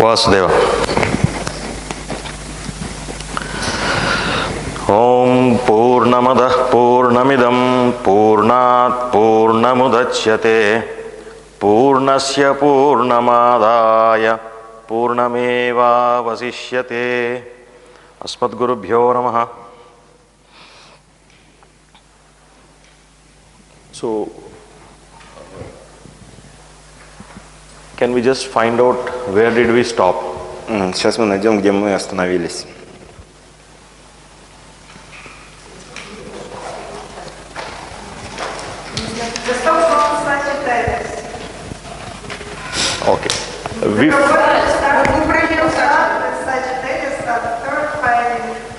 Vasudeva. Om Purnamadah Purnamidam Purnat Purnamudachyate Purnasya Purnamadaya Purnameva Vasishyate. Asmadgurubhyo Namaha. So, can we just find out where did we stop? Сейчас мы найдем, где мы остановились. Okay.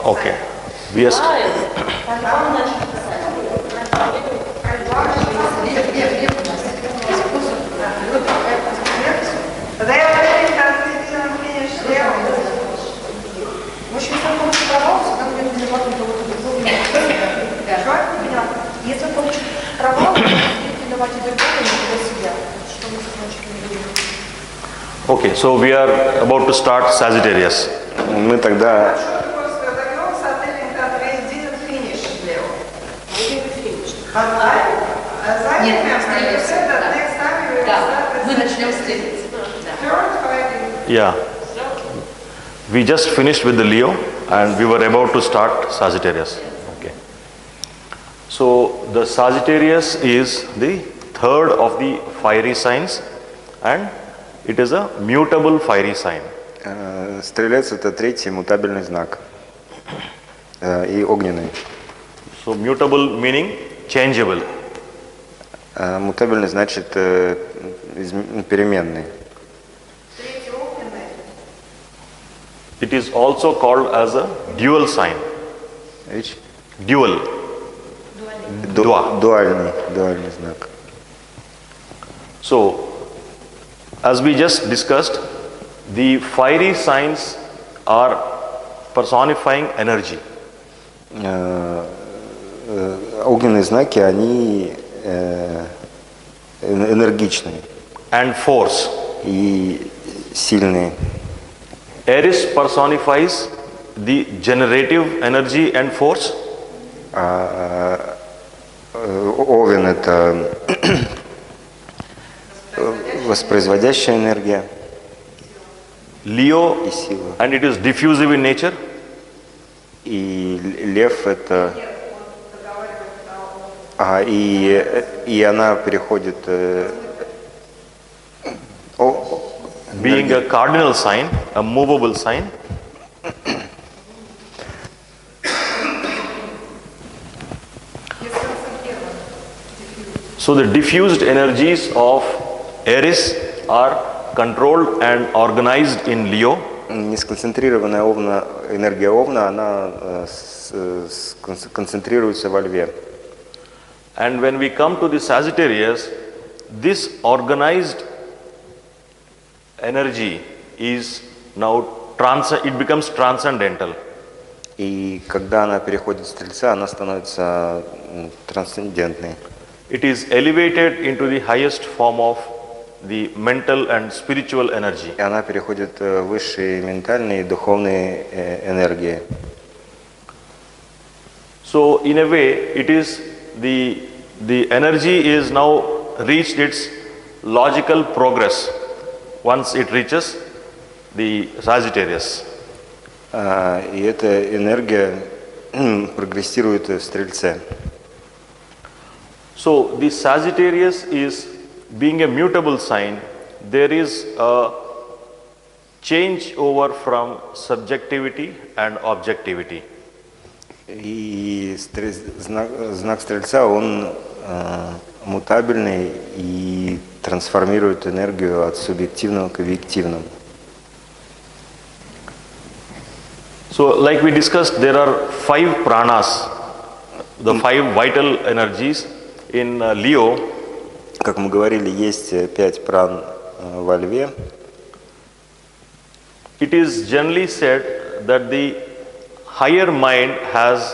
Okay. We are Okay, so we are about to start Sagittarius. Мы тогда Yeah. We just finished with the Leo and we were about to start Sagittarius. Okay. So the Sagittarius is the third of the fiery signs and it is a mutable fiery sign. Стрелец — это третий мутабельный знак и огненный. So mutable meaning changeable. Мутабельный значит переменный. It is also called as a dual sign. Which? Dual. Дуальный знак. So, as we just discussed, the fiery signs are personifying energy. Огненные знаки, они энергичные. And force. И сильные. Aries personifies the generative energy and force. Овен — это воспроизводящая энергия. Leo, и сила. And it is diffusive in nature. И лев — это... и она переходит... Being a cardinal sign, a movable sign. So the diffused energies of Aries are controlled and organized in Leo. Несконцентрированная энергия Овна, она концентрируется во Льве. And when we come to the Sagittarius, this organized energy is now it becomes transcendental. И когда она переходит в Стрельца, она становится трансцендентной. It is elevated into the highest form of the mental and spiritual energy. И она переходит в высшие ментальные и духовные энергии. So in a way, it is the energy is now reached its logical progress once it reaches the Sagittarius. И эта энергия прогрессирует в Стрельце. So the Sagittarius is being a mutable sign. There is a change over from subjectivity and objectivity. И знак Стрельца, он мутабельный и трансформирует энергию от субъективного к объективному. So, like we discussed, there are 5 pranas, the 5 vital energies in Leo. Как мы говорили, есть 5 пран во Льве. It is generally said that the higher mind has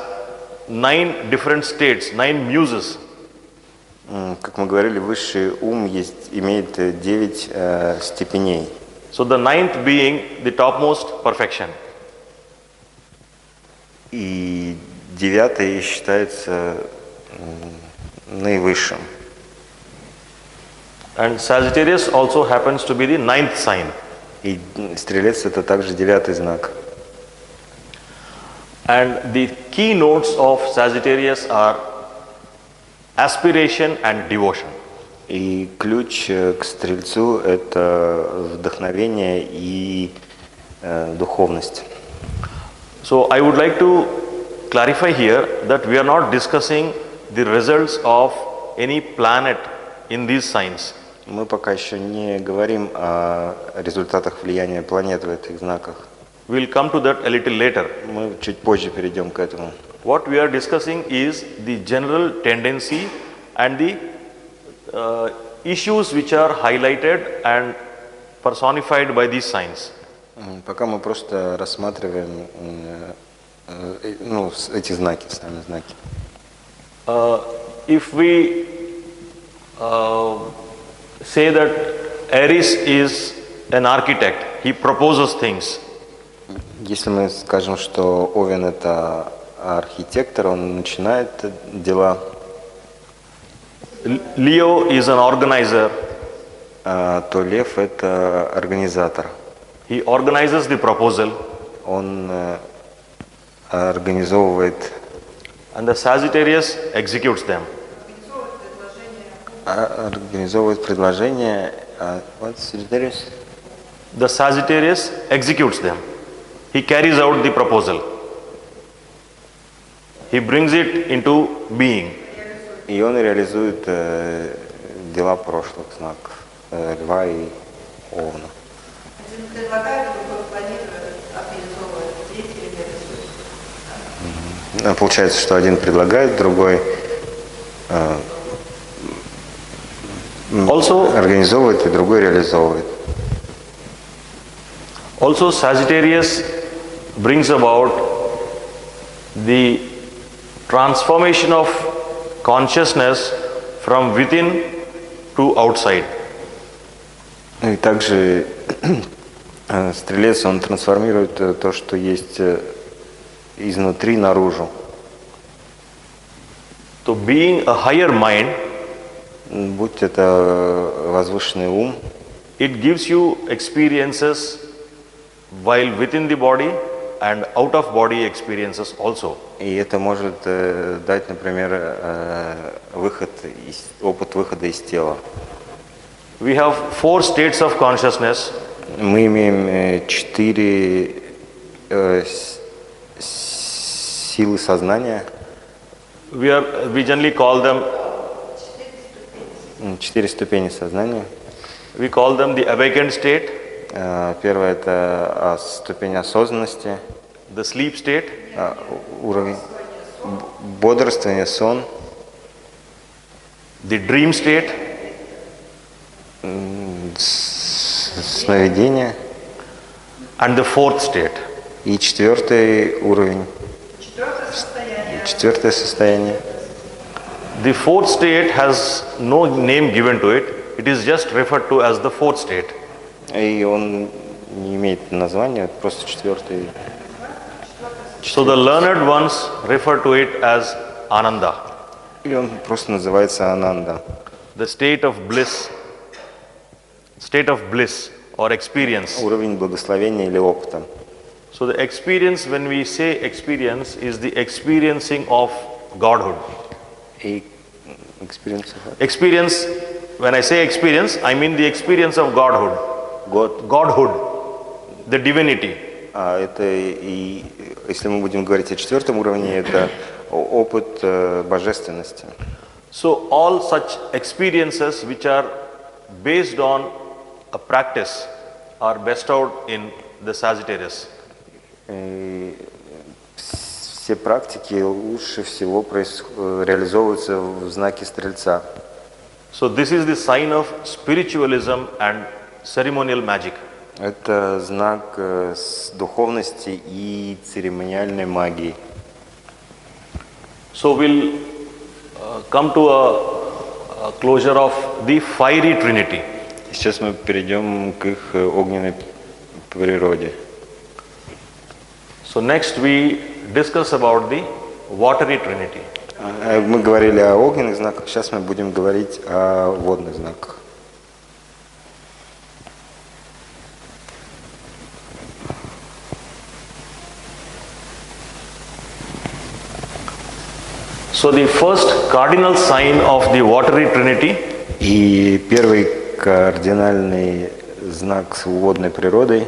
9 different states, 9 muses. Как мы говорили, высший ум имеет 9 степеней. So the ninth being the topmost perfection. И девятый считается наивысшим. And Sagittarius also happens to be the ninth sign. И стрелец это также девятый знак. And the keynotes of Sagittarius are aspiration and devotion. И ключ к стрельцу это вдохновение и духовность. So I would like to clarify here that we are not discussing the results of any planet in these signs. Мы пока еще не говорим о результатах влияния планет в этих знаках. We will come to that a little later. Мы чуть позже перейдем к этому. What we are discussing is the general tendency and the issues which are highlighted and personified by these signs. Пока мы просто рассматриваем эти знаки, сами знаки. If we say that Aries is an architect, he proposes things. Если мы скажем, что Овен это архитектор, он начинает дела. Leo is an organizer. То Лев это организатор. He organizes the proposal. Он организовывает. And the Sagittarius executes them. Организовывает предложение. What's Sagittarius? The Sagittarius executes them. He carries out the proposal. He brings it into being. И он реализует дела прошлых знаков Льва и Овна. Один предлагает, другой планирует, организовывает, третий реализует. Получается, что один предлагает, другой организовывает, и другой реализовывает. Also Sagittarius brings about the transformation of consciousness from within to outside. И также стрелец, он трансформирует то, что есть изнутри наружу. So being a higher mind, будь это возвышенный ум, it gives you experiences while within the body and out of body experiences also. И это может дать, например, опыт выхода из тела. We have 4 states of consciousness. Мы имеем 4 силы сознания. We generally call them 4 ступени сознания. We call them the awakened state, Первое это ступень осознанности, the sleep state, уровень бодрствования, сон, the dream state, сновидение and the 4th state. и 4-й уровень, 4-е состояние. The 4th state has no name given to it. It is just referred to as the 4th state. И он не имеет названия, просто 4-й. So the learned ones refer to it as Ananda, И он просто называется Ананда. the state of bliss or experience. Уровень благословения или опыта. So the experience, when we say experience, is the experiencing of Godhood. И Experience, when I say experience, I mean the experience of Godhood. Godhood, the divinity. Это и если мы будем говорить о 4-м уровне, это опыт божественности. So all such experiences which are based on a practice are bestowed in the Sagittarius. И все практики лучше всего реализовываются в знаке Стрельца. So this is the sign of spiritualism and ceremonial magic. Это знак духовности и церемониальной магии. So we'll come to a closure of the fiery trinity. Сейчас мы перейдем к их огненной природе. So next we discuss about the watery trinity. Мы говорили о огненных знаках, сейчас мы будем говорить о водных знаках. So the first cardinal sign of the watery trinity И первый кардинальный знак водной природы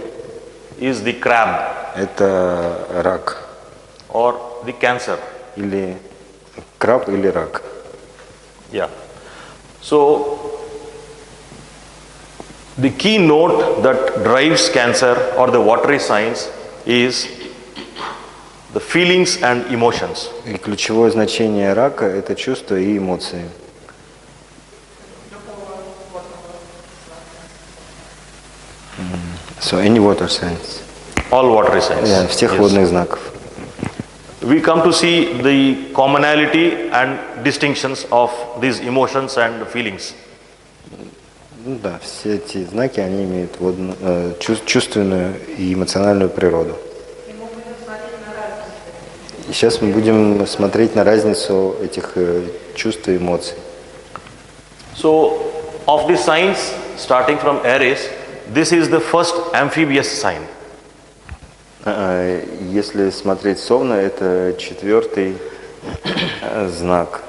is the crab – это рак, or the cancer. или краб, или рак. Yeah. So the key note that drives cancer or the watery signs is the feelings and emotions. И ключевое значение рака – это чувства и эмоции. So any water signs. All watery signs. Всех Yes. водных знаков. We come to see the commonality and distinctions of these emotions and feelings. Ну да, все эти знаки, они имеют чувственную и эмоциональную природу. И сейчас мы будем смотреть на разницу этих чувств и эмоций. So, of the signs starting from Aries, this is the first amphibious sign. Если смотреть совна, это 4-й знак.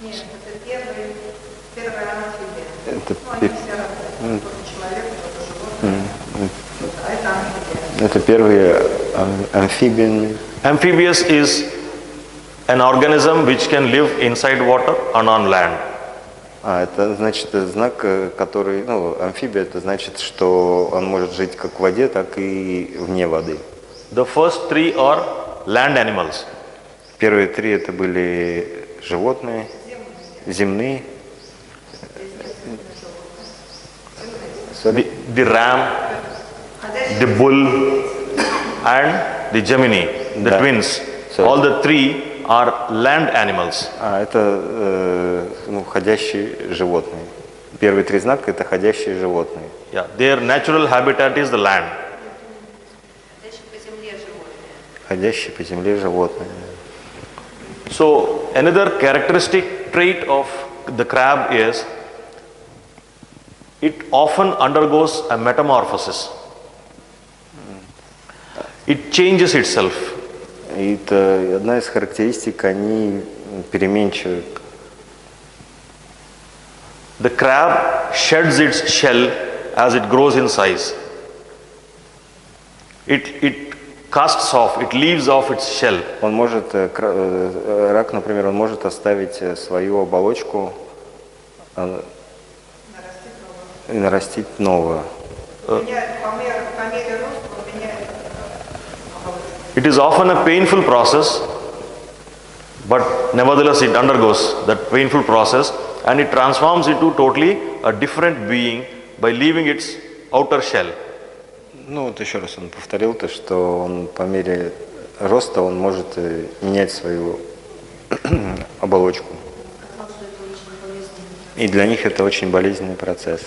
Нет, это первая амфибия. Это, Они все разные. Кто-то человек, кто-то животное. А это амфибия. это первый амфибиан. Amphibious is an organism which can live inside water and on land. Это значит знак, который, амфибия, это значит, что он может жить как в воде, так и вне воды. The first three are land animals. Первые 3 это были животные, земные. The ram, the bull, and the Gemini, the Да. twins. So- All the three are land animals. Это ходящие животные. Первые 3 знака это ходящие животные. Yeah, their natural habitat is the land. Дальше по земле животные. Ходящие по земле животные. So another characteristic trait of the crab is it often undergoes a metamorphosis. It changes itself. И это одна из характеристик, они переменчивы. The crab sheds its shell as it grows in size. It casts off, it leaves off its shell. Он может, рак, например, он может оставить свою оболочку и нарастить новую. По мере роста он меняет оболочку. It is often a painful process, but nevertheless it undergoes that painful process and it transforms into totally a different being by leaving its outer shell. Вот еще раз он повторил то, что он по мере роста он может менять свою оболочку. И для них это очень болезненный процесс.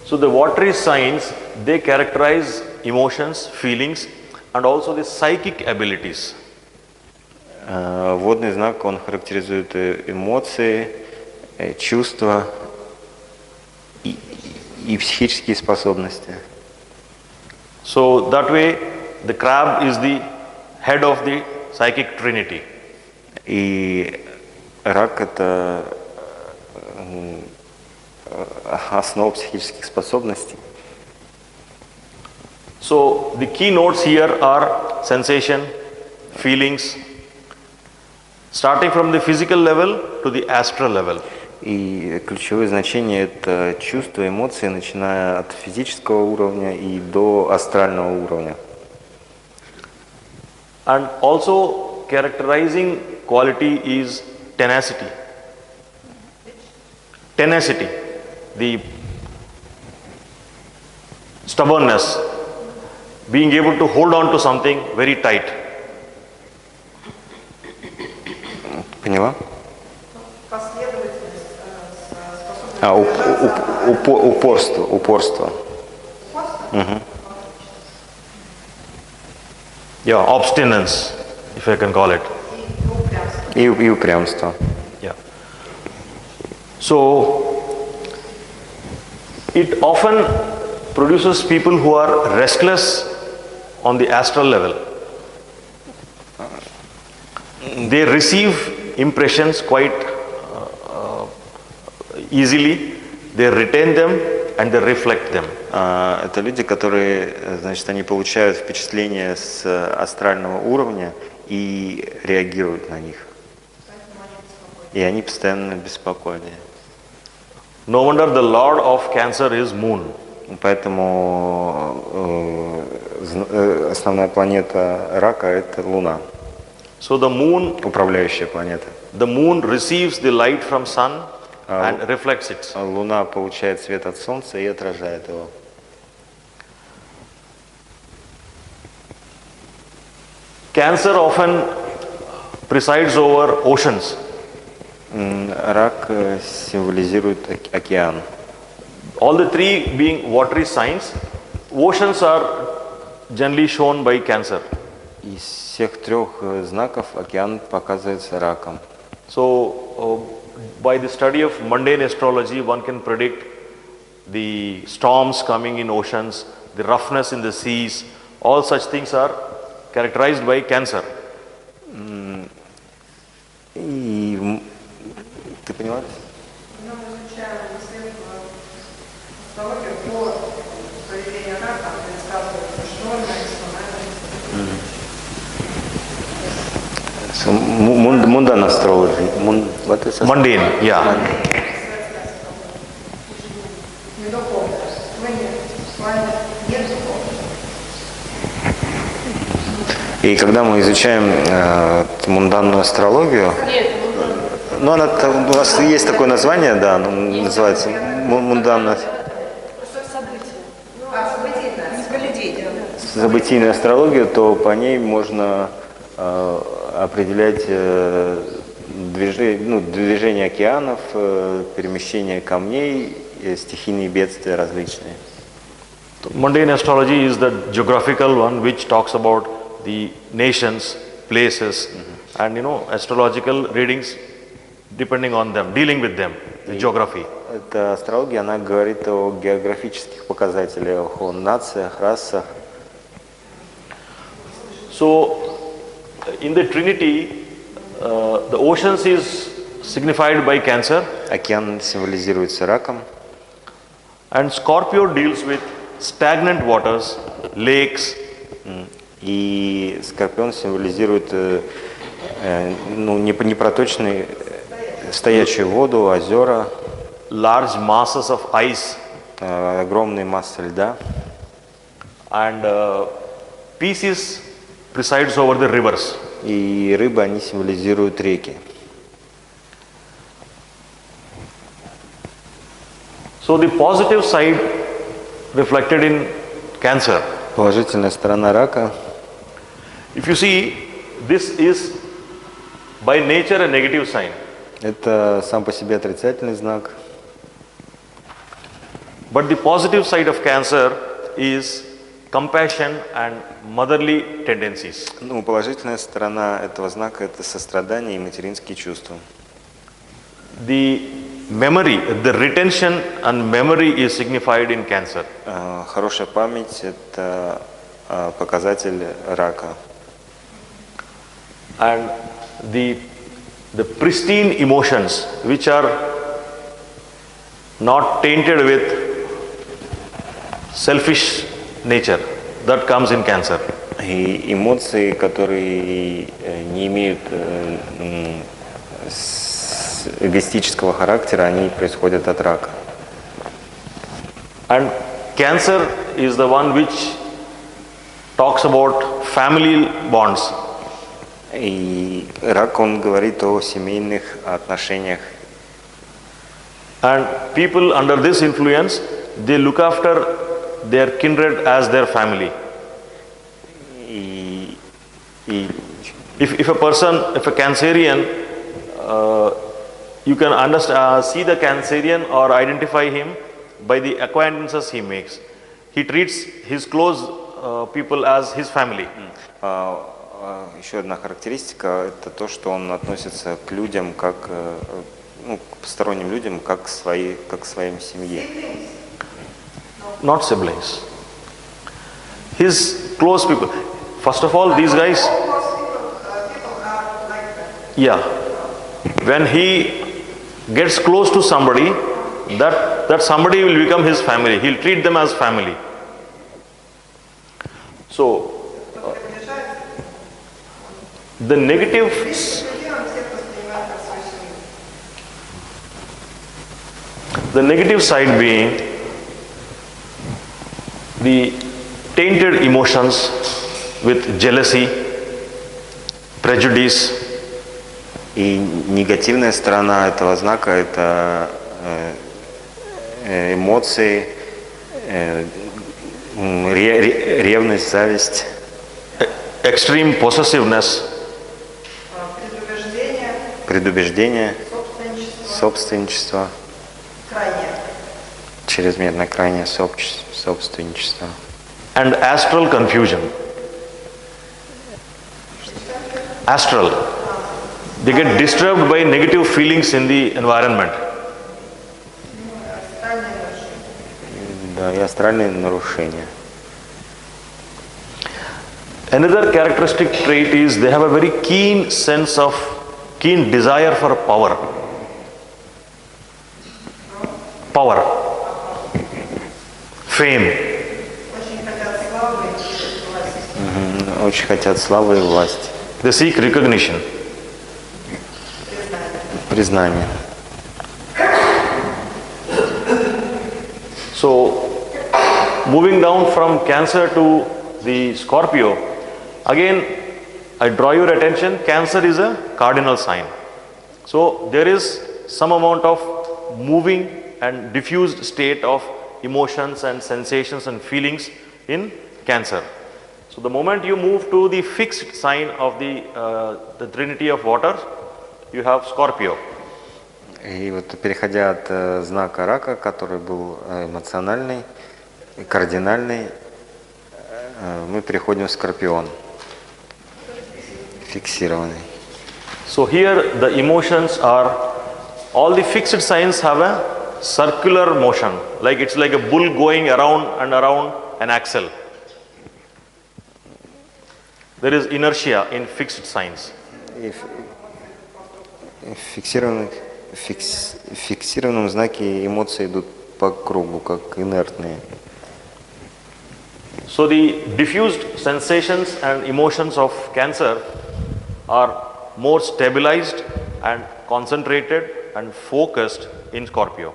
So the watery signs, they characterize emotions, feelings and also the psychic abilities. Водный знак, он характеризует эмоции, чувства и психические способности. So that way the crab is the head of the psychic trinity. И рак – это основа психических способностей. So the key notes here are sensation, feelings, starting from the physical level to the astral level. И ключевое значение – это чувства, эмоции, начиная от физического уровня и до астрального уровня. And also characterizing quality is tenacity. Tenacity, the stubbornness, being able to hold on to something very tight. Поняла? Последовательность, способность Упорство. Yeah, obstinance, if I can call it. И упрямство. Yeah. So, it often produces people who are restless on the astral level. They receive impressions quite easily, they retain them and they reflect them. Это люди, которые, значит, они получают впечатления с астрального уровня и реагируют на них. И они постоянно беспокойны. No wonder the lord of Cancer is Moon. Поэтому основная планета Рака – это Луна. So the Moon, Управляющая планета. the Moon receives the light from Sun and reflects it. Луна получает свет от Солнца и отражает его. Cancer often presides over oceans. Рак символизирует океан. All the three being watery signs, oceans are generally shown by Cancer. Из всех трех знаков океан показывается раком. So, by the study of mundane astrology, one can predict the storms coming in oceans, the roughness in the seas, all such things are characterized by Cancer. И ты понимаешь? Мы изучаем астрологию по поведению рака, предсказывается, что нарисовано. Mundane astrology. What is Mundane, yeah. Не духовно. Мы нет. С вами нет духовного. И когда мы изучаем мунданную астрологию, ну, она, у нас есть такое название, да, оно называется мунданная событийная астрология, то по ней можно определять движение океанов, перемещение камней, стихийные бедствия различные. Mundane astrology is the geographical one which talks about the nations, places, and astrological readings depending on them, dealing with them, the geography. Эта астрология, она говорит о географических показателях, о нациях, расах. So, in the Trinity, the oceans is signified by Cancer, Океан символизируется раком, and Scorpio deals with stagnant waters, lakes, и Скорпион символизирует непроточные стоячую воду, озера, large masses of ice, огромные массы льда. and Pisces presides over the rivers. И рыбы, они символизируют реки. So the positive side reflected in Cancer. Положительная сторона рака. If you see, this is by nature a negative sign. Это сам по себе отрицательный знак. But the positive side of Cancer is compassion and motherly tendencies. Ну, положительная сторона этого знака – это сострадание и материнские чувства. The memory, the retention and memory is signified in Cancer. Хорошая память – это показатель рака. And the pristine emotions which are not tainted with selfish nature, that comes in Cancer. И эмоции, которые не имеют эгоистического характера, они происходят от рака. And Cancer is the one which talks about family bonds. И рак, он говорит о семейных отношениях. And people under this influence, they look after their kindred as their family. И If a Cancerian you can see the Cancerian or identify him by the acquaintances he makes. He treats his close people as his family. Еще одна характеристика – это то, что он относится к людям, как к посторонним людям, как к своим семье. Not siblings. His close people. First of all, these guys. Yeah. When he gets close to somebody, that somebody will become his family. He'll treat them as family. So, the negative side being the tainted emotions with jealousy, prejudice. И негативная сторона этого знака – это эмоции, ревность, зависть, extreme possessiveness, предубеждение, собственничество, чрезмерно крайнее собственничество. and astral confusion. Astral. They get disturbed by negative feelings in the environment. Да, и астральные нарушения. Another characteristic trait is they have a very keen desire for power. Power. Fame. Очень хотят славы и власти. They seek recognition. Признание. So, moving down from Cancer to the Scorpio, again, I draw your attention, Cancer is a cardinal sign. So, there is some amount of moving and diffused state of emotions and sensations and feelings in Cancer. So, the moment you move to the fixed sign of the Trinity of Water, you have Scorpio. И вот переходя от знака рака, который был эмоциональный, кардинальный, мы переходим в Скорпион, фиксированный. So here the emotions are, all the fixed signs have a circular motion, like it's like a bull going around and around an axle. There is inertia in fixed signs. И в фиксированном знаке эмоции идут по кругу, как инертные. So the diffused sensations and emotions of Cancer are more stabilized and concentrated and focused in Scorpio.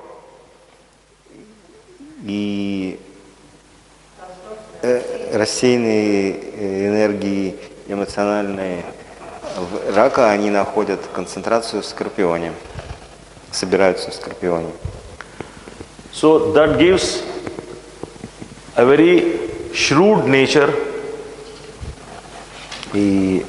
И рассеянные энергии эмоциональные рака, они находят концентрацию в Скорпионе, собираются в Скорпионе. So that gives a very shrewd nature. И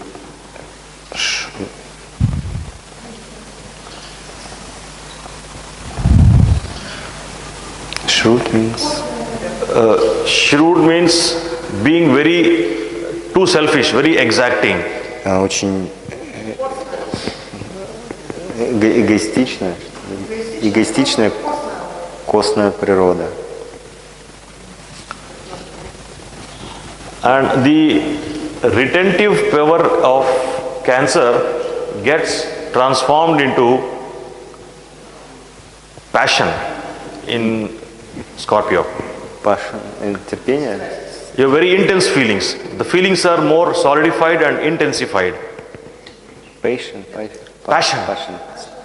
Shrewd means being very too selfish, very exacting. Очень эгоистичная, костная природа. And the retentive power of Cancer gets transformed into passion in Scorpio. Терпение. You have very intense feelings. The feelings are more solidified and intensified. Passion.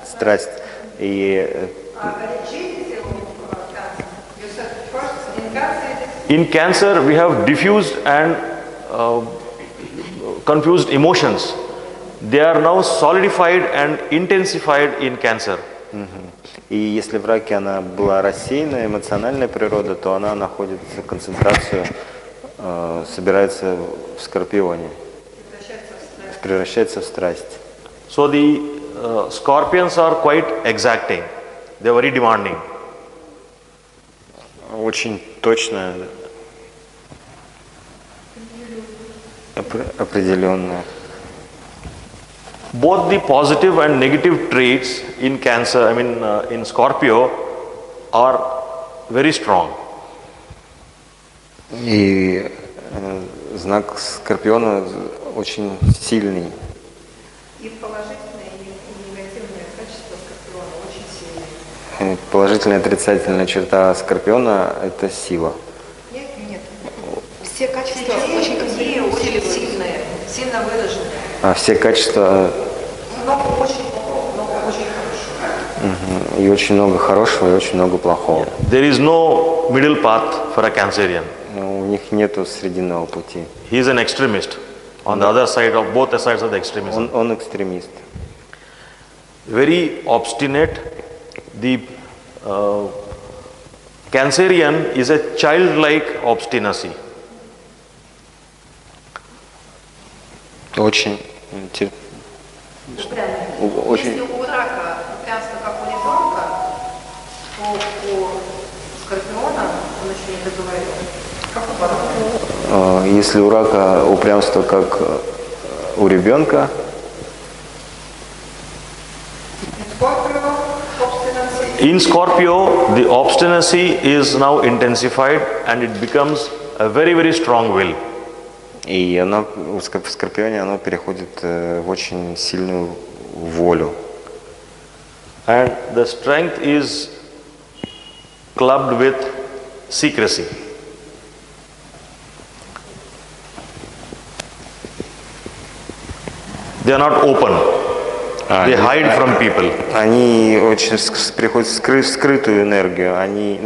Страсть. И in Cancer, we have diffused and confused emotions. They are now solidified and intensified in Cancer. И если в раке она была рассеянная, эмоциональная природа, то она находит концентрацию, собирается в Скорпионе, превращается в страсть. So the scorpions are quite exacting. They are very demanding. Очень точно, определенно. Both the positive and negative traits in Cancer, in Scorpio, are very strong. И знак Скорпиона очень сильный. И положительные, и негативные качества Скорпиона очень сильные. Положительная и отрицательная черта Скорпиона – это сила. Нет. Все качества очень сильные, сильно выраженные. А все качества… Много очень плохого, много очень хорошего. И очень много хорошего, и очень много плохого. There is no middle path for a Cancerian. Но у них нету срединного пути. He is an extremist on the other side of both the sides of the extremism. Он экстремист. Very obstinate. The Cancerian is a childlike obstinacy. Очень… Очень… Если у рака упрямство как у ребенка, то у Скорпиона он еще не договорил. Как у борода. Если у рака упрямство как у ребенка, In Scorpio, the obstinacy is now intensified and it becomes a very, very strong will. и оно, в Скорпионе оно переходит в очень сильную волю. And the strength is clubbed with secrecy. They are not open. They hide from people. Они очень переходят в скрытую энергию, они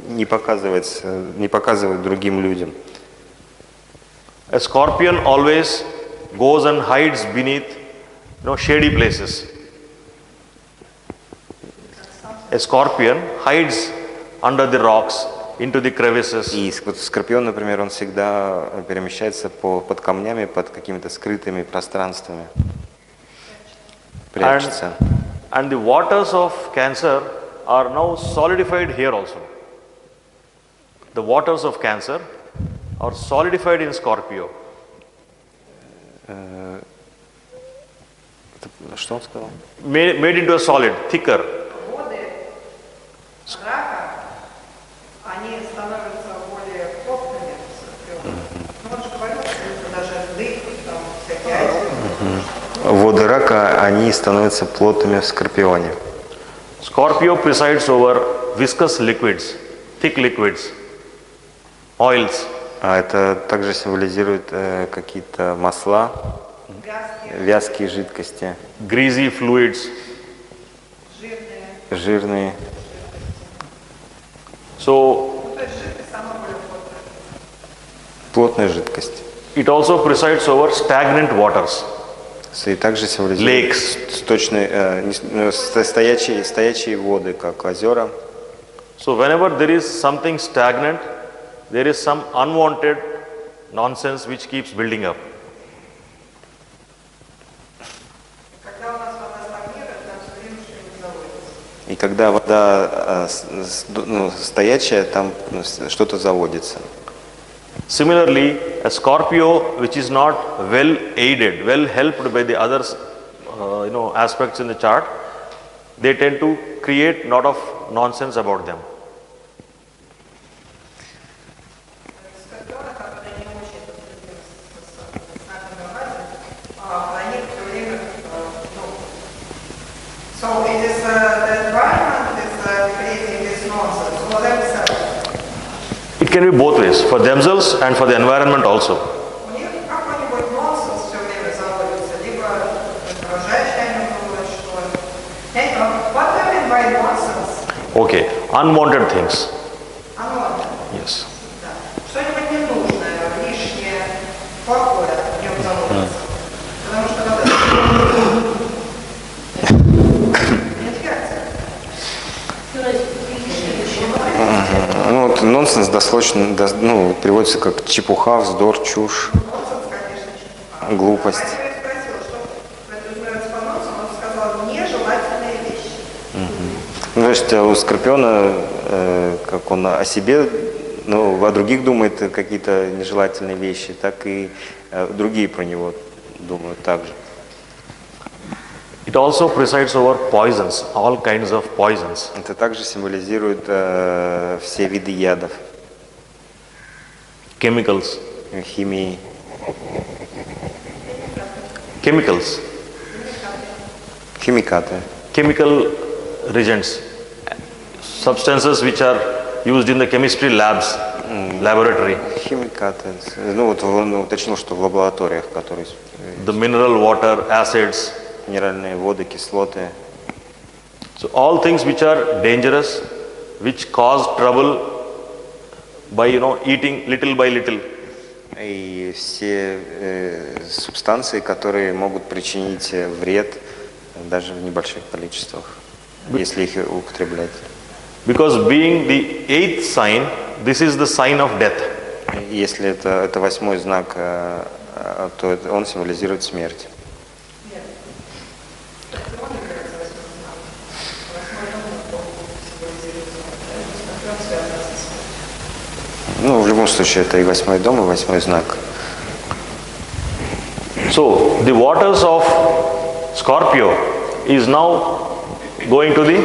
не показывают другим людям. A scorpion always goes and hides beneath shady places. A scorpion hides under the rocks, into the crevices. И вот Скорпион, например, он всегда перемещается под камнями, под какими-то скрытыми пространствами. Прячется. And the waters of Cancer are now solidified here also. The waters of Cancer are solidified in Scorpio. Что он сказал? Made into a solid, thicker. Воды рака, они становятся более плотными в Скорпионе. Он же говорил, что это даже дых, там всякие азии. Воды рака, они становятся плотными в Скорпионе. Scorpio presides over viscous liquids, thick liquids, oils. А это также символизирует какие-то масла, вязкие жидкости, Greasy fluids. жирные. So То есть жидкость сама более плотная. Плотная жидкость. it also presides over stagnant waters. И также символизирует стоячие воды, как озера. So whenever there is something stagnant, there is some unwanted nonsense which keeps building up. Когда у нас вода стагнирует, там все время что-нибудь заводится. И когда вода стоячая, там что-то заводится. Similarly, a Scorpio which is not well aided, well helped by the other aspects in the chart, they tend to create a lot of nonsense about them. Скорпионы, которые не очень подходят с знаками Азии, они все время, so it is the environment is creating this nonsense for themselves. It can be both ways, for themselves and for the environment also. У них какой-нибудь нонсенс все время заводится, либо окружающие они думают, что what do you mean by nonsense? Okay, unwanted things. Оно, Yes. да. Что-нибудь ненужное, лишнее, плохое в нем заводится. Потому что надо... Инфекция. Вот нонсенс дословно переводится как чепуха, вздор, чушь, Нонсенс, конечно, чепуха. глупость. Я тебя спросила, что это называется по нонсенсу, он сказал есть у Скорпиона, как он о себе, ну, о других думает какие-то нежелательные вещи, так и другие про него думают также. It also presides over poisons, all kinds of poisons. Это также символизирует все виды ядов, Chemicals. химии. Chemicals. Химикаты. Chemical reagents. Substances which are used in the chemistry labs, laboratory. Химикаты. Ну вот он уточнил, что в лабораториях, которые The mineral water, acids. минеральные воды, кислоты. So all things which are dangerous, which cause trouble by eating little by little. И все субстанции, которые могут причинить вред даже в небольших количествах, если их употреблять. Because being the eighth sign, this is the sign of death. Если это 8-й знак, то он символизирует смерть. Ну, в любом случае, это и 8-й дом, и 8-й знак. So, the waters of Scorpio is now going to the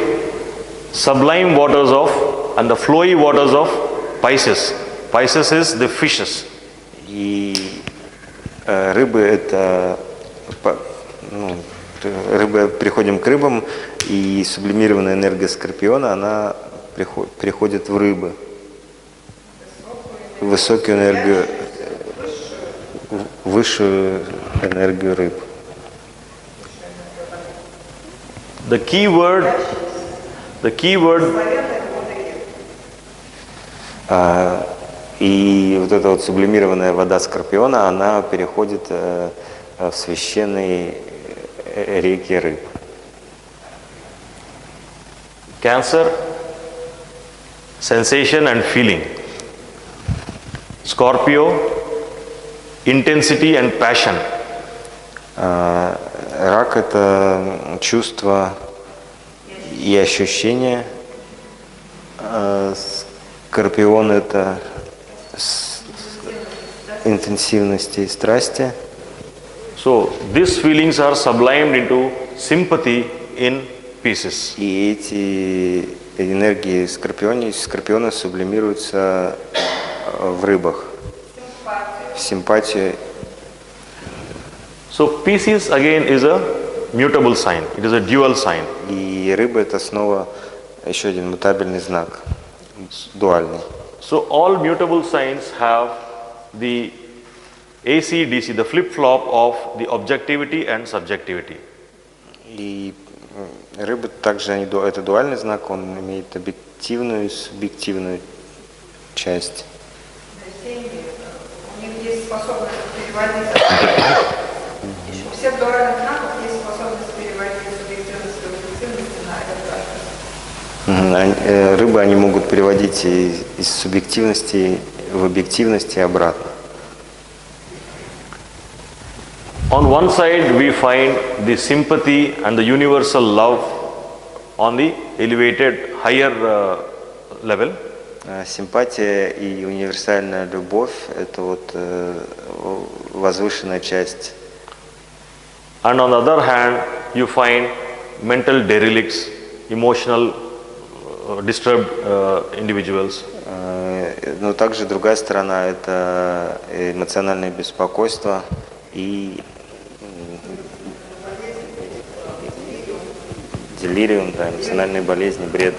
sublime waters of and the flowy waters of Pisces. Pisces is the fishes. И рыбы это, рыбы, переходим к рыбам, и сублимированная энергия Скорпиона, она переходит в рыбы. Высокую энергию, высшую энергию рыб. The key word И вот эта вот сублимированная вода Скорпиона, она переходит в священные реки рыб. Cancer, sensation and feeling. Scorpio, intensity and passion. Рак – это чувство и ощущения. Скорпион – это интенсивности и страсти. So, these feelings are sublimed into sympathy in Pisces. И эти энергии Скорпиона сублимируются в рыбах, в симпатию. So, Pisces again is a mutable sign. It is a dual sign. И рыба – это снова еще один мутабельный знак, дуальный. So, all mutable signs have the AC/DC, the flip-flop of the objectivity and subjectivity. И рыба также, это дуальный знак, он имеет объективную и субъективную часть. У них есть способность переводить. У всех дуальных знаков есть способность переводить субъективность и объективность на этот. Рыбы, они могут переводить из субъективности в объективность и обратно. On one side, we find the sympathy and the universal love on the elevated, higher level. Симпатия и универсальная любовь – это вот возвышенная часть. And on the other hand, you find mental derelicts, emotional disturbed individuals. Но также другая сторона – это эмоциональное беспокойство и делириум, да, эмоциональные болезни, бред.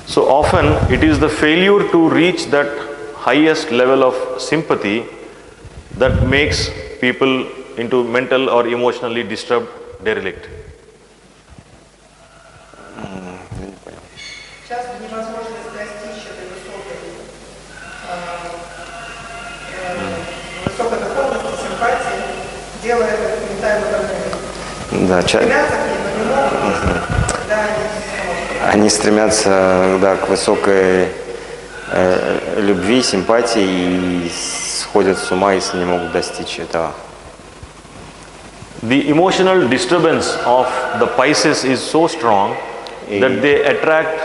So often it is the failure to reach that highest level of sympathy that makes people into mental or emotionally disturbed derelict. Часто невозможность достичь этой высокой духовности, симпатии, делает это ментально больными. Да, Стремятся к ней, но не могут, когда они стремятся, да, к высокой любви, симпатии и сходят с ума, если не могут достичь этого. The emotional disturbance of the Pisces is so strong that they attract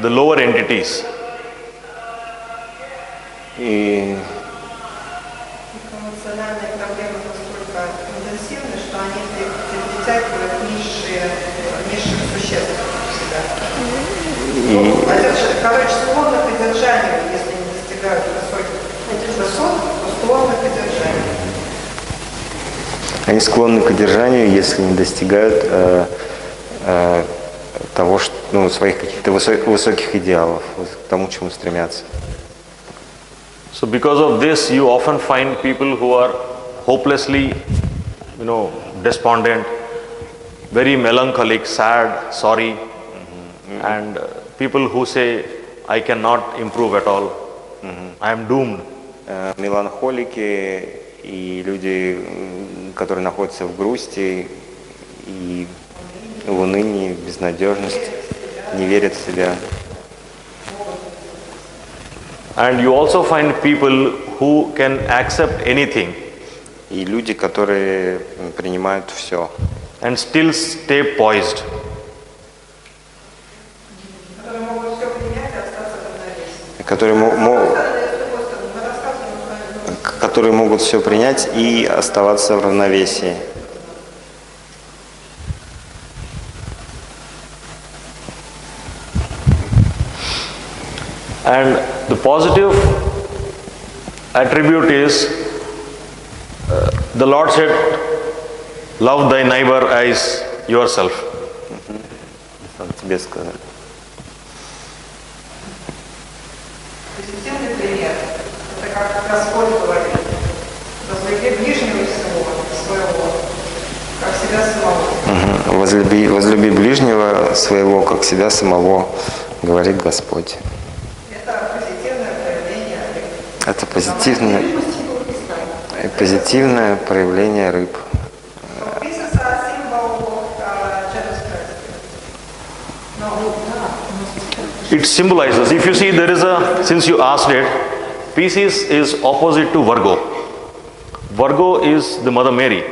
the lower entities. И Эмоциональные проблемы настолько интенсивны, что они притягивают низших существ в себя. Короче, склонны к одержанию, если не достигают высоких высот, то склонны к одержанию. они склонны к одержанию, если не достигают того, что, ну, своих каких-то высоких идеалов, к тому, к чему стремятся. So because of this, you often find people who are hopelessly, despondent, very melancholic, sad, sorry, and people who say, I cannot improve at all, I am doomed. Меланхолики и люди, которые находятся в грусти и в унынии, безнадежности, не верят в себя. And you also find people who can accept anything И люди, которые принимают все. and still stay poised. Которые могут все принять и остаться в равновесии. Которые могут все принять и оставаться в равновесии. And the positive attribute is, the Lord said, love thy neighbor as yourself. Тебе сказали. Позитивный пример. Это как Господь говорит. Возлюби ближнего своего, как себя самого. Возлюби ближнего своего, как себя самого, говорит Господь. Это позитивное проявление рыб. Это позитивное проявление рыб. Pisces are symbol of jealous person. It symbolizes, if you see, since you asked it, Pisces is opposite to Virgo. Virgo is the Mother Mary.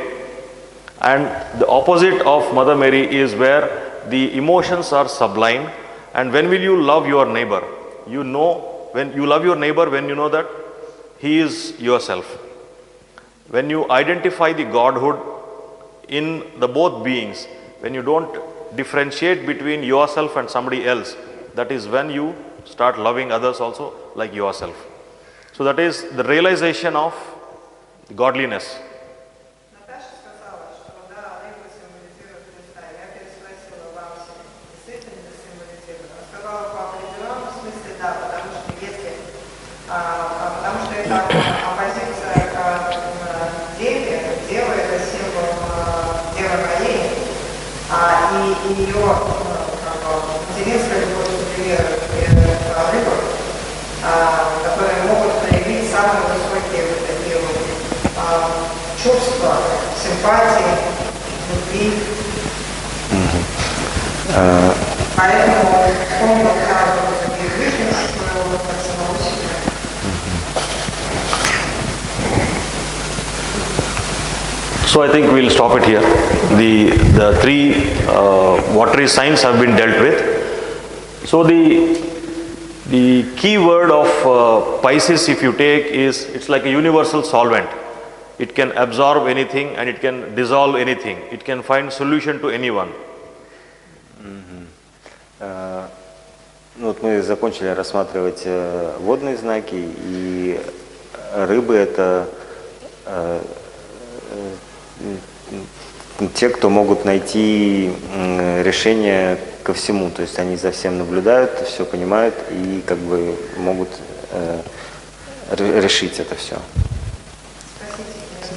And the opposite of Mother Mary is where the emotions are sublime. And when will you love your neighbor? You know, when you love your neighbor, when you know that he is yourself. When you identify the Godhood in the both beings, when you don't differentiate between yourself and somebody else, that is when you start loving others also like yourself. So that is the realization of godliness. Наташа сказала, что да, рыба символизирует Христа. Я переспросила вам, действительно символизирует. Она сказала по определенному смысле да, потому что это оппозиция к деве. Дева это символ Девы Марии, и ее материнская любовь, например, рыбы, которые могут проявить самые высокие вот такие вот чувства, симпатии, любви. Поэтому он показывает такие ближнего своего, как самого себя. So I think we'll stop it here. The three watery signs have been dealt with. So the key word of Pisces, if you take, is it's like a universal solvent. It can absorb anything and it can dissolve anything. It can find solution to anyone. Ну вот мы закончили рассматривать водные знаки, и рыбы это те, кто могут найти решение ко всему, то есть они за всем наблюдают, все понимают и как бы могут решить это все.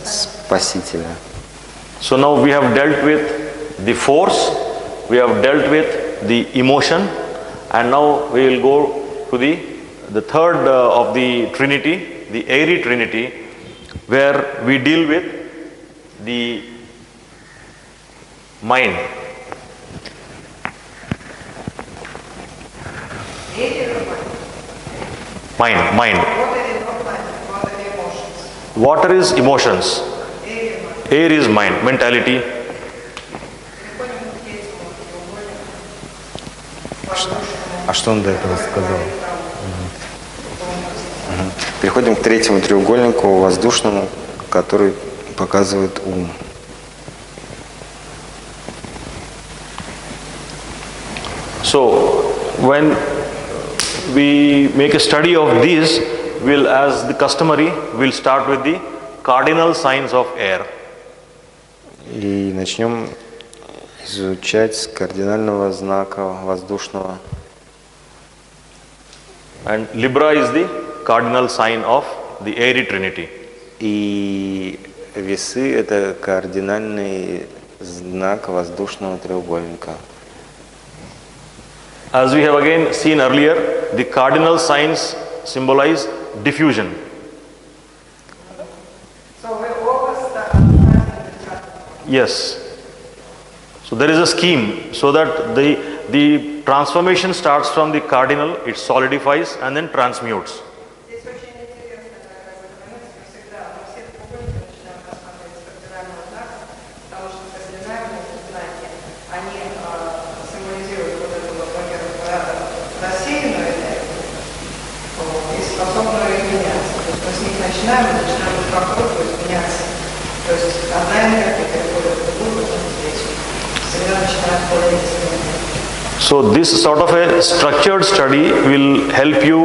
Спасителя. So now we have dealt with the force, we have dealt with the emotion, and now we will go to the third of the Trinity, the airy Trinity, where we deal with the mind. Mind. Water is emotions. Air is mind, mentality. А что он до этого сказал? Переходим к третьему треугольнику, воздушному, который показывает ум. So, when we make a study of these, we'll, as the customary, we'll start with the cardinal signs of air. И начнем изучать с кардинального знака воздушного. And Libra is the cardinal sign of the airy trinity. И весы – это кардинальный знак воздушного треугольника. As we have again seen earlier, the cardinal signs symbolize diffusion. So we always start understanding the chart. Yes. So there is a scheme so that the transformation starts from the cardinal, it solidifies and then transmutes. Здесь очень интересно, как раз эта мысль всегда, мы все треугольники начинаем рассматривать с кардинального знака, потому что кардинальные знаки, они символизируют вот эту, вот, во-первых, рассеянную энергию и способную изменяться. То есть мы с них начинаем по кругу изменяться. То есть одна энергия переходит в другую, потом в третью. Всегда начинаем более изменения. So this sort of a structured study will help you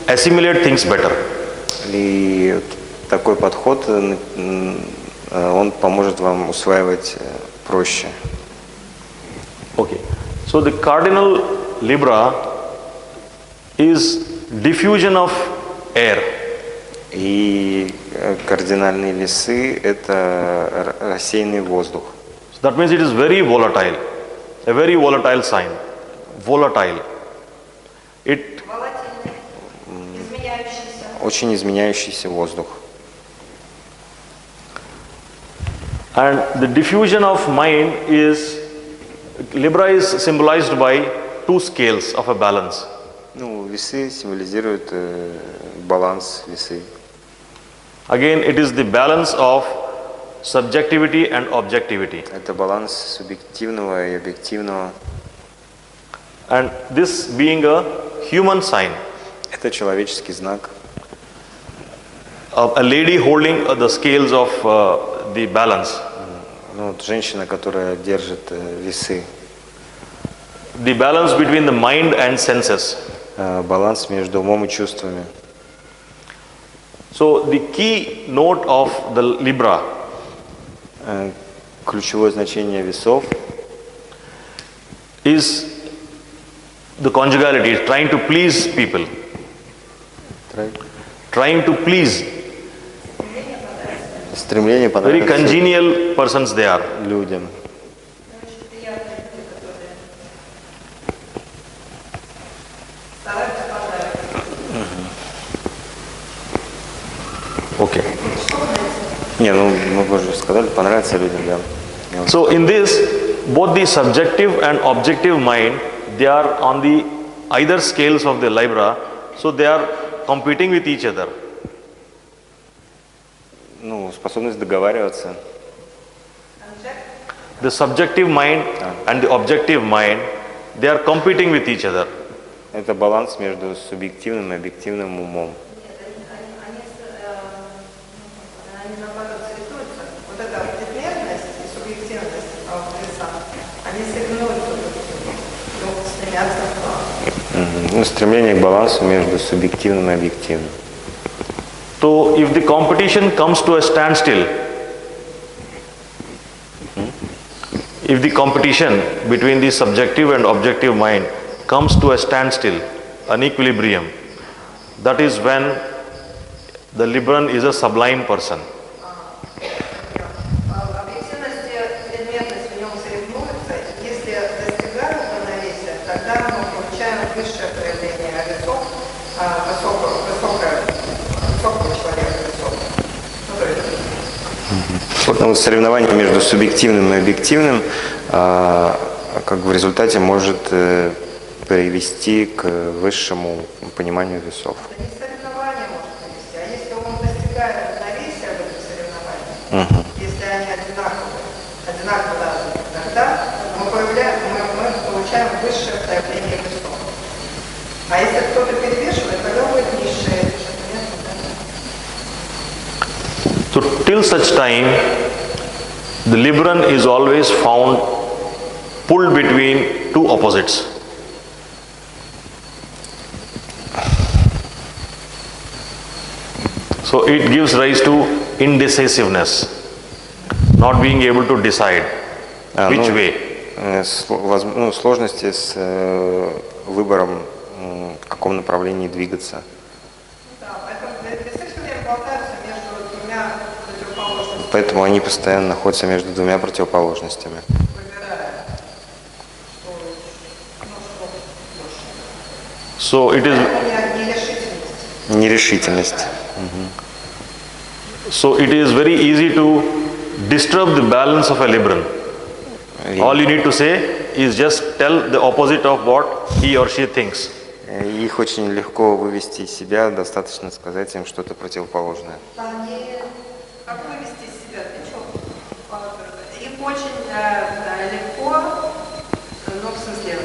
assimilate things better. И такой подход, он поможет вам усваивать проще. Okay. So the cardinal Libra is diffusion of air. И кардинальные весы – это рассеянный воздух. So that means it is very volatile. A very volatile sign. Volatile. It Волатильный, изменяющийся. Очень изменяющийся воздух. and the diffusion of mind is Libra is symbolized by two scales of a balance. Ну, весы символизируют баланс весы. Again, it is the balance of subjectivity and objectivity. Это баланс субъективного и объективного. And this being a human sign, Это человеческий знак. a lady holding the scales of the balance. Ну, вот женщина, которая держит весы. The balance between the mind and senses. Баланс между умом и чувствами. So the key note of the Libra Ключевое значение весов is the conjugality, trying to please people. Trying to please. стремление Very понравиться congenial persons they are. людям. Очень приятные люди, которые стараются понравиться. Okay. Не, ну мы уже сказали, понравится людям, да. So in this, both the subjective and objective mind, they are on the either scales of the Libra, so they are competing with each other. Ну, способность договариваться. The subjective mind and the objective mind, they are competing with each other. Это баланс между субъективным и объективным умом. Они наоборот соревнуются. Вот эта антипредность и субъективность веса, они соревнуются друг с другом, стремятся к плану. Ну, стремление к балансу между субъективным и объективным. So if the competition comes to a standstill, if the competition between the subjective and objective mind comes to a standstill, an equilibrium, that is when the Libran is a sublime person. Объективность и предметность в нем соревнуются. Если достигают равновесия, тогда мы получаем высшее проявление весов, высокого человека весов. Ну, то есть Вот ну, соревнование между субъективным и объективным как бы в результате может привести к высшему пониманию весов. это не соревнование может привести, а если он достигает равновесия в этом соревновании, если они одинаково разные, тогда мы получаем высшее проявление весов. А если кто-то перевешивает, тогда будет низшее. Это же понятно, да? So till such time, the Libran is always found pulled between two opposites. So it gives rise to indecisiveness, not being able to decide which way. Сложности с выбором, в каком направлении двигаться. Да, поэтому все время болтаются между двумя противоположностями. Поэтому они постоянно находятся между двумя противоположностями. Выбирая, So it is. Нерешительность. So it is very easy to disturb the balance of a Libran. All you need to say is just tell the opposite of what he or she thinks. Их очень легко вывести из себя, достаточно сказать им что-то противоположное. Как вывести из себя? Ты что? Им очень легко, ну, в смысле,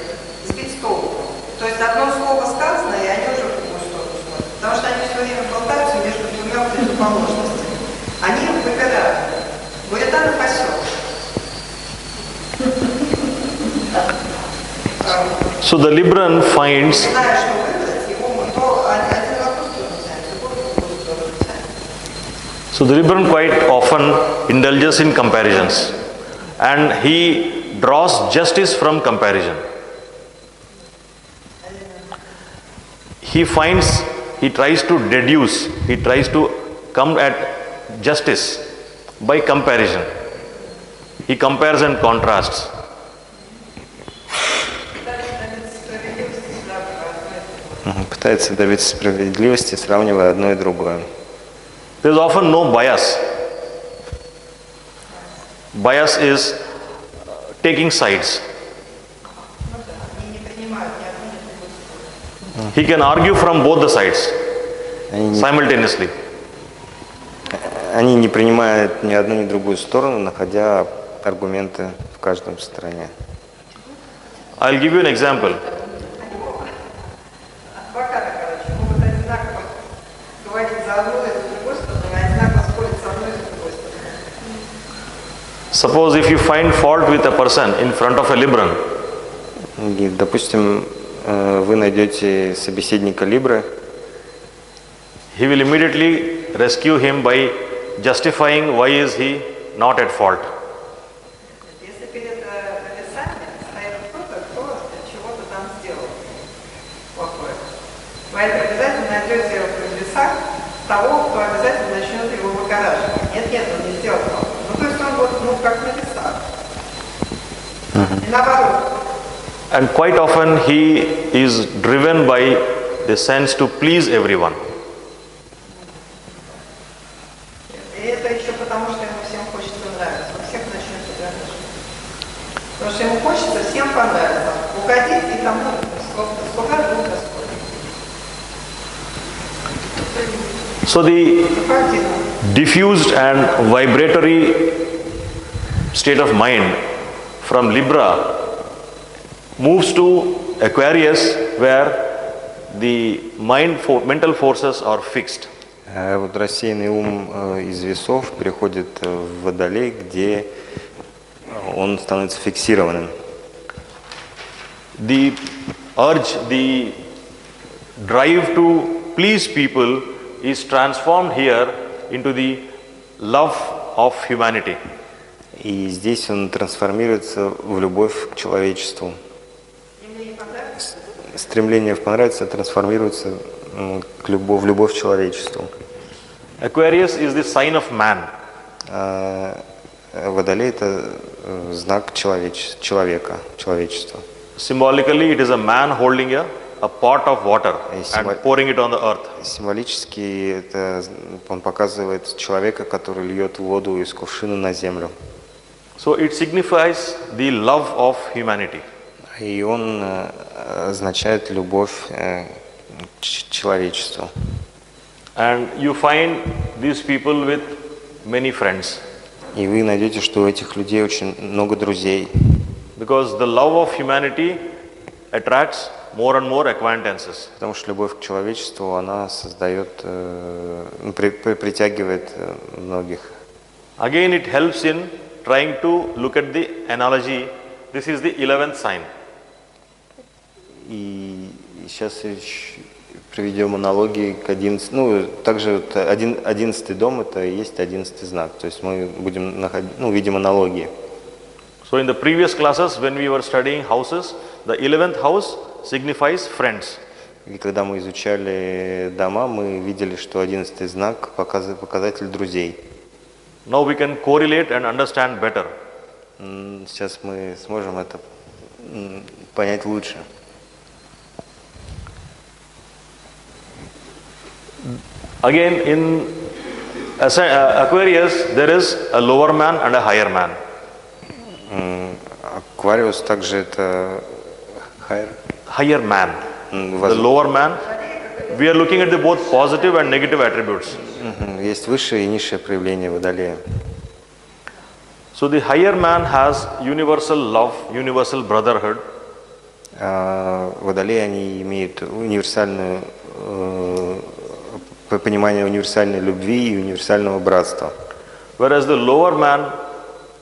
сбить с толку. То есть одно слово сказано, и они уже в другую сторону смотрят. Потому что они все время болтаются между двумя противоположностями. Они выбирают. Говорят, а напасет. So the Libran finds. Не знаю, что выбрать, его то один вопрос тоже тянет, другой тоже тянет. So the Libran quite often indulges in comparisons, and he draws justice from comparison. He tries to deduce, he tries to come at justice by comparison. He compares and contrasts. Пытается добиться справедливости, сравнивая одно и другое. There is often no bias. Bias is taking sides. He can argue from both the sides simultaneously. Они не принимают ни одну, ни другую сторону, находя аргументы в каждом стороне. I'll give you an example. Адвокаты, короче, могут одинаково говорить за одну и за другой сторону, а одинаково спорить с одной и с другой стороны. Suppose if you find fault with a person in front of a Libran, И, допустим, вы найдете собеседника Либры, he will immediately rescue him by justifying why is he not at fault. Если перед весами стоит кто-то, кто чего-то там сделал плохое, вы обязательно найдете в весах того, кто обязательно начнет его выгораживать. Нет, он не сделал плохое. Ну, то есть он вот, ну, как на весах. И наоборот. And quite often he is driven by the sense to please everyone. И это еще потому, что ему всем хочется нравиться. Он всех начнет выгораживать. Потому что ему хочется всем понравиться. Угодить и тому слуга двух Господь. So the diffused and vibratory state of mind from Libra moves to Aquarius, where the mental forces are fixed. а вот рассеянный ум из весов переходит в Водолей, где он становится фиксированным. The urge, the drive to please people is transformed here into the love of humanity. И здесь он трансформируется в любовь к человечеству. Стремление понравиться трансформируется в любовь к человечеству. Aquarius is the sign of man. Водолей – это знак человека, человечества. Symbolically, it is a man holding a pot of water and pouring it on the earth. Символически он показывает человека, который льет воду из кувшина на землю. So it signifies the love of humanity. И он означает любовь к человечеству. And you find these people with many friends. И вы найдете, что у этих людей очень много друзей. Because the love of humanity attracts more and more acquaintances. Потому что любовь к человечеству, она создает, притягивает многих. Again, it helps in trying to look at the analogy. This is the 11th sign. И сейчас приведем аналогии к 11. Ну, также вот 11-й дом это и есть 11-й знак. То есть мы будем видим аналогии. So in the previous classes, when we were studying houses, the 11th house signifies friends. И когда мы изучали дома, мы видели, что 11-й знак показатель друзей. Now we can correlate and understand better. Сейчас мы сможем это понять лучше. Again, in Aquarius, there is a lower man and a higher man. Аквариус также это Higher man. The lower man. We are looking at the both positive and negative attributes. Есть высшее и низшее проявление Водолея. So the higher man has universal love, universal brotherhood. Водолеи, они имеют универсальную понимание универсальной любви и универсального братства. Whereas the lower man,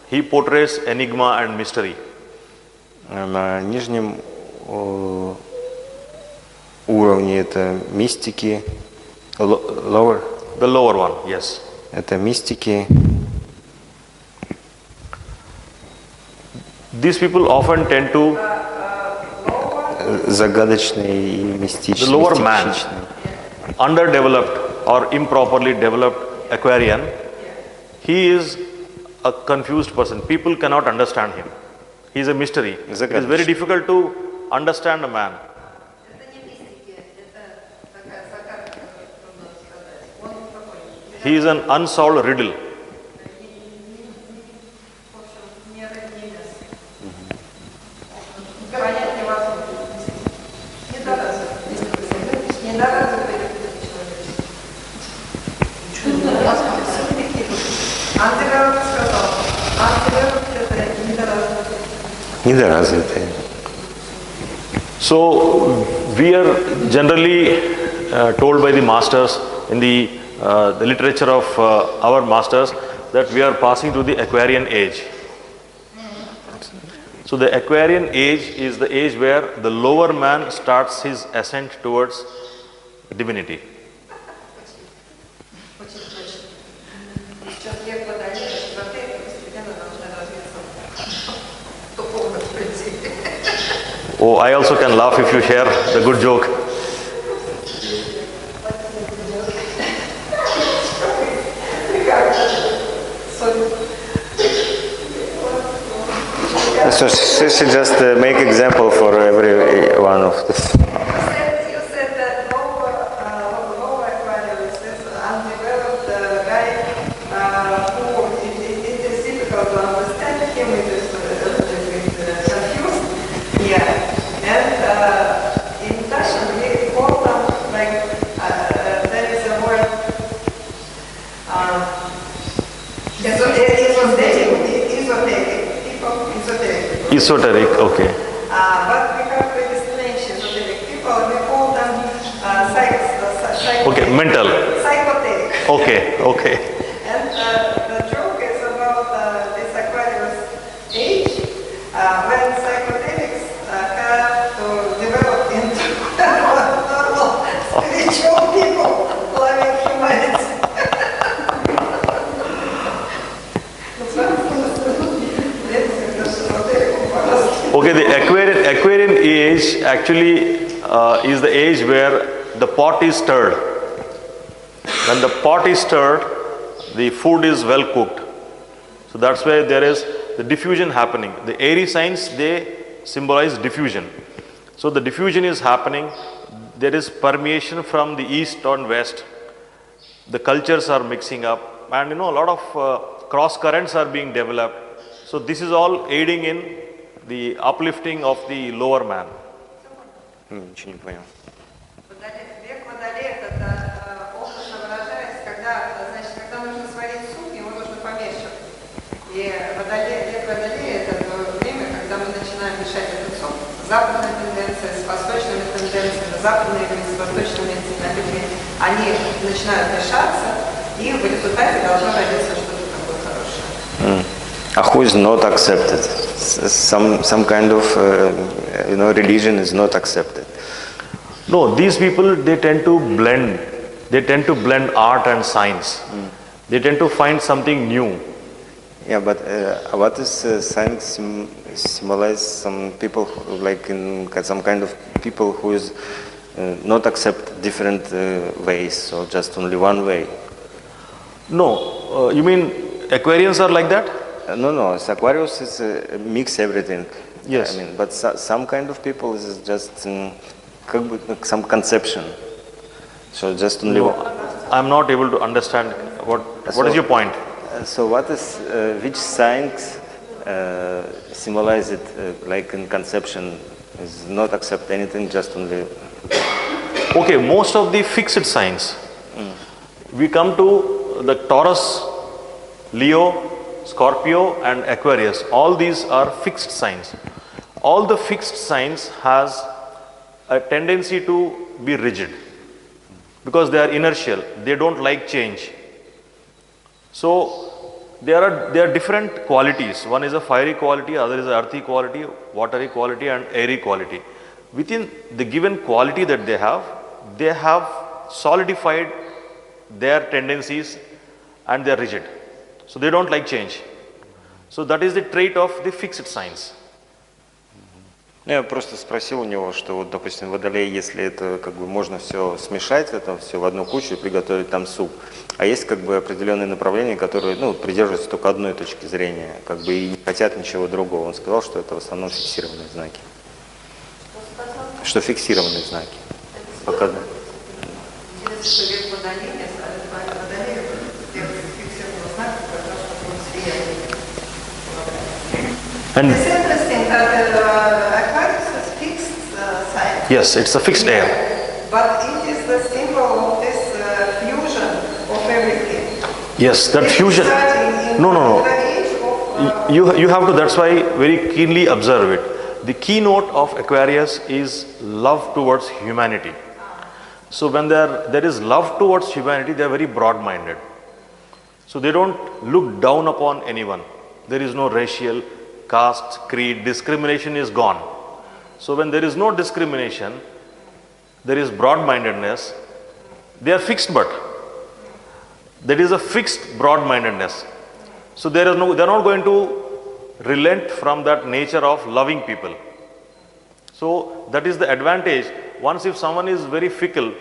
he portrays enigma and mystery. На нижнем уровне это мистики. Lower? The lower one, yes. Это мистики. These people often tend to загадочные и мистичные. The lower man, underdeveloped or improperly developed Aquarian, he is a confused person. People cannot understand him. He is a mystery. It is very difficult to understand a man. He is an unsolved riddle. Недоразвитые. So we are generally told by the masters in the literature of our masters that we are passing to the Aquarian age. So the Aquarian age is the age where the lower man starts his ascent towards divinity. Oh, I also can laugh if you share the good joke. So she should just make example for every one of this. You said that lower Aquarius is undeveloped guy who it is difficult to understand him. It is confused. Yeah. And in Russian we call them like there is a word Esoteric, okay. but we have to explain esoteric people. We call them Okay, mental. psychotic. Okay, okay. And the joke is about this Aquarius age when psychedelics have to develop into normal spiritual people loving humanity. Okay, the Aquarian age actually is the age where the pot is stirred. When the pot is stirred, the food is well cooked. So that's why there is the diffusion happening. The airy signs, they symbolize diffusion. So the diffusion is happening. There is permeation from the east and west. The cultures are mixing up, and a lot of cross currents are being developed. So this is all aiding in the uplifting of the lower man. Ничего не понял. Век Водолея это образно выражается, когда нужно сварить суп, его нужно помешивать. И век Водолея это время, когда мы начинаем мешать этот суп. Западная тенденция с восточными западные люди, с восточными людьми, они начинают мешаться, и в результате должно родиться что-то такое хорошее. Who is not accepted? Some kind of religion is not accepted. No, these people, they tend to blend art and science. They tend to find something new. Yeah, but what is science symbolize some people like in some kind of people who is not accept different ways or just only one way? No, you mean Aquarians are like that? No, Aquarius is mix everything. Yes. I mean, but some kind of people is just some conception. So just only. No, I'm not able to understand what is your point? So what is which signs symbolize it like in conception is not accept anything, just only. Okay, most of the fixed signs. We come to the Taurus, Leo, Scorpio and Aquarius. All these are fixed signs. All the fixed signs has a tendency to be rigid because they are inertial. They don't like change. So there are different qualities. One is a fiery quality, other is a earthy quality, watery quality and airy quality. Within the given quality that they have solidified their tendencies and they are rigid. So they don't like change. So that is the trait of the fixed signs. Я просто спросил у него, что вот, допустим, водолей, если это как бы можно все смешать, это все в одну кучу и приготовить там суп. А есть как бы определенные направления, которые придерживаются только одной точки зрения, как бы и не хотят ничего другого. Он сказал, что это в основном фиксированные знаки. Что фиксированные знаки. Пока да. Интересно, что век водолея, водолея, фиксированного знака, как раз такое слияние. It's interesting that Aquarius is fixed sign. Yes, it's a fixed air. But it is the symbol of this fusion of everything. Yes, that fusion. No. You have to, that's why very keenly observe it. The keynote of Aquarius is love towards humanity. So when there is love towards humanity, they are very broad-minded. So they don't look down upon anyone. There is no racial, caste, creed, discrimination is gone. So when there is no discrimination, there is broad-mindedness. They are fixed, but that is a fixed broad-mindedness. So they are not going to relent from that nature of loving people. So that is the advantage. Once if someone is very fickle,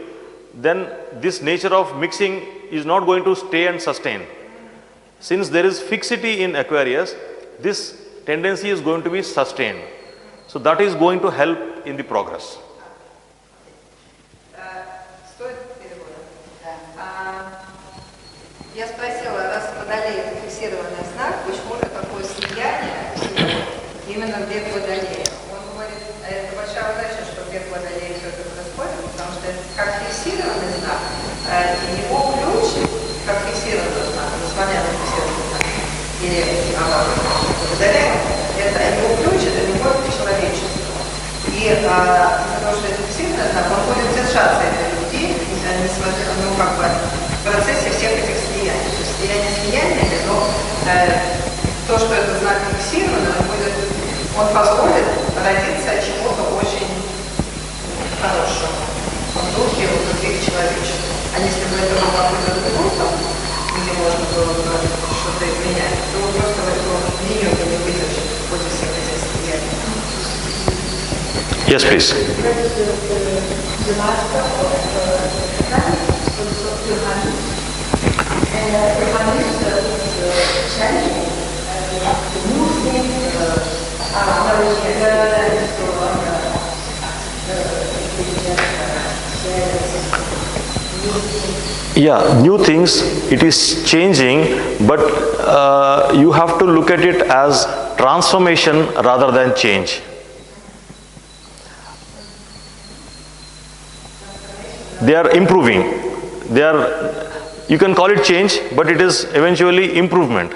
then this nature of mixing is not going to stay and sustain. Since there is fixity in Aquarius, this tendency is going to be sustained. So that is going to help in the progress. Стоит перевода? Я спросила, раз водолей это фиксированный знак, почему же такое слияние именно в век водолея? Он говорит, это большая удача, что в век водолея все это происходит, потому что как фиксированный знак, его ключ, как фиксированный знак, несмотря на фиксированный знак, или водолея, это его ключ, это любовь к человечеству. И из-за того, что это фиксированный знак, он будет держаться этой любви, несмотря в процессе всех этих слияний. То есть слияние, но то, что этот знак фиксирован, он позволит родиться чего-то очень хорошего в духе, в любви к человечеству. А если бы это был какой-то другой, где можно было бы что-то изменять, то просто в эту линию не выдержит в ходе всех этих слияний. Yes, please. Yeah, new things, it is changing, but you have to look at it as transformation rather than change. They are improving. You can call it change, but it is eventually improvement.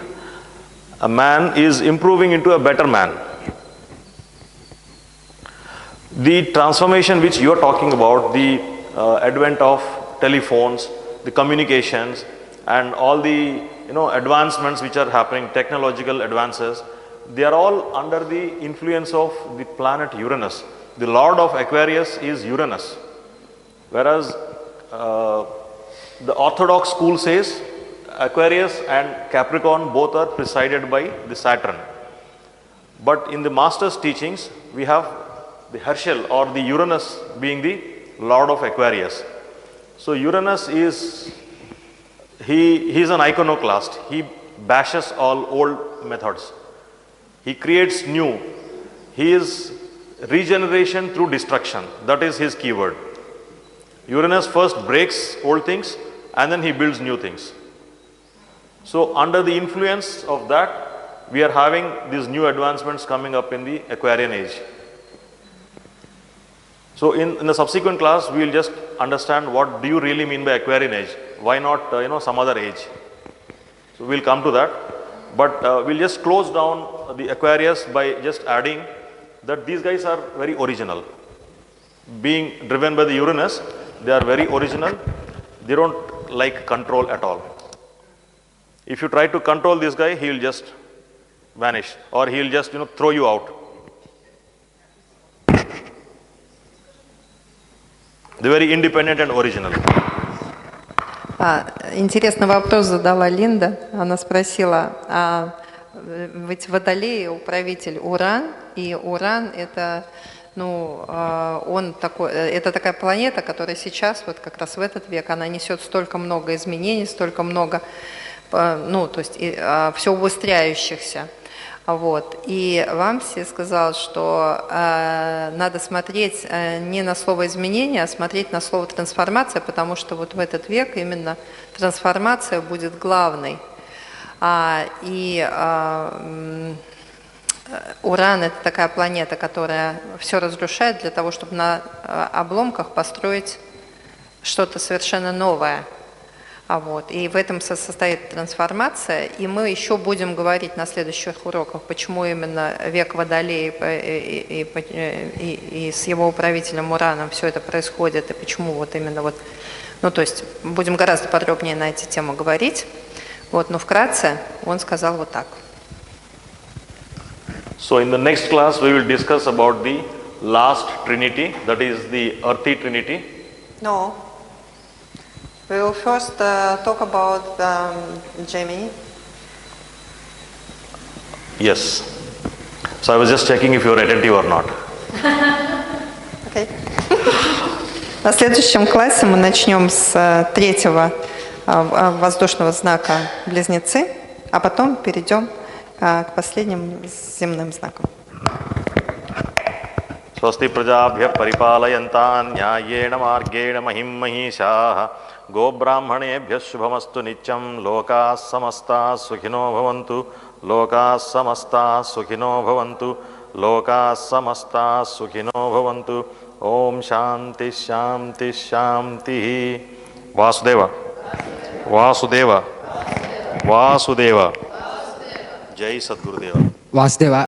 A man is improving into a better man. The transformation which you are talking about, the advent of telephones, the communications, and all the advancements which are happening, technological advances, they are all under the influence of the planet Uranus. The lord of Aquarius is Uranus, whereas the orthodox school says Aquarius and Capricorn both are presided by the Saturn. But in the master's teachings, we have the Herschel or the Uranus being the lord of Aquarius. So Uranus is, he is an iconoclast. He bashes all old methods. He creates new. He is regeneration through destruction. That is his keyword. Uranus first breaks old things and then he builds new things. So under the influence of that, we are having these new advancements coming up in the Aquarian age. So in the subsequent class, we will just understand what do you really mean by Aquarian age. Why not some other age? So we'll come to that. But we'll just close down the Aquarius by just adding that these guys are very original. Being driven by the Uranus, they are very original. They don't like control at all. If you try to control this guy, he will just vanish or he will just throw you out. They're very independent and original. Интересный вопрос задала Линда. Она спросила, ведь в Водолее управитель Уран, и Уран это, он такой, это такая планета, которая сейчас, вот как раз в этот век, она несет столько много изменений, столько много, то есть все убыстряющихся. Вот. И Вамси сказал, что надо смотреть не на слово изменение, а смотреть на слово трансформация, потому что вот в этот век именно трансформация будет главной. Уран – это такая планета, которая все разрушает для того, чтобы на обломках построить что-то совершенно новое. И в этом состоит трансформация. И мы еще будем говорить на следующих уроках, почему именно век Водолея и с его управителем Ураном все это происходит, и почему вот именно то есть будем гораздо подробнее на эти темы говорить. Но вкратце он сказал вот так. So in the next class we will discuss about the last trinity, that is the earthy trinity. No. We will first talk about Gemini. Yes. So I was just checking if you are attentive or not. Okay. На следующем классе мы начнем с третьего воздушного знака Близнецы, а потом перейдем к последним земным знакам. Swasti prajabhya paripalayantan nyayena margena mahim mahishaha go brahmanebhya shubhamastu nityam lokas samastas sukhino bhavantu lokas samastas sukhino bhavantu lokas samastas sukhino bhavantu om shanti shanti shanti Vasudeva Vasudeva Vasudeva Jai Sadgurudeva Vasudeva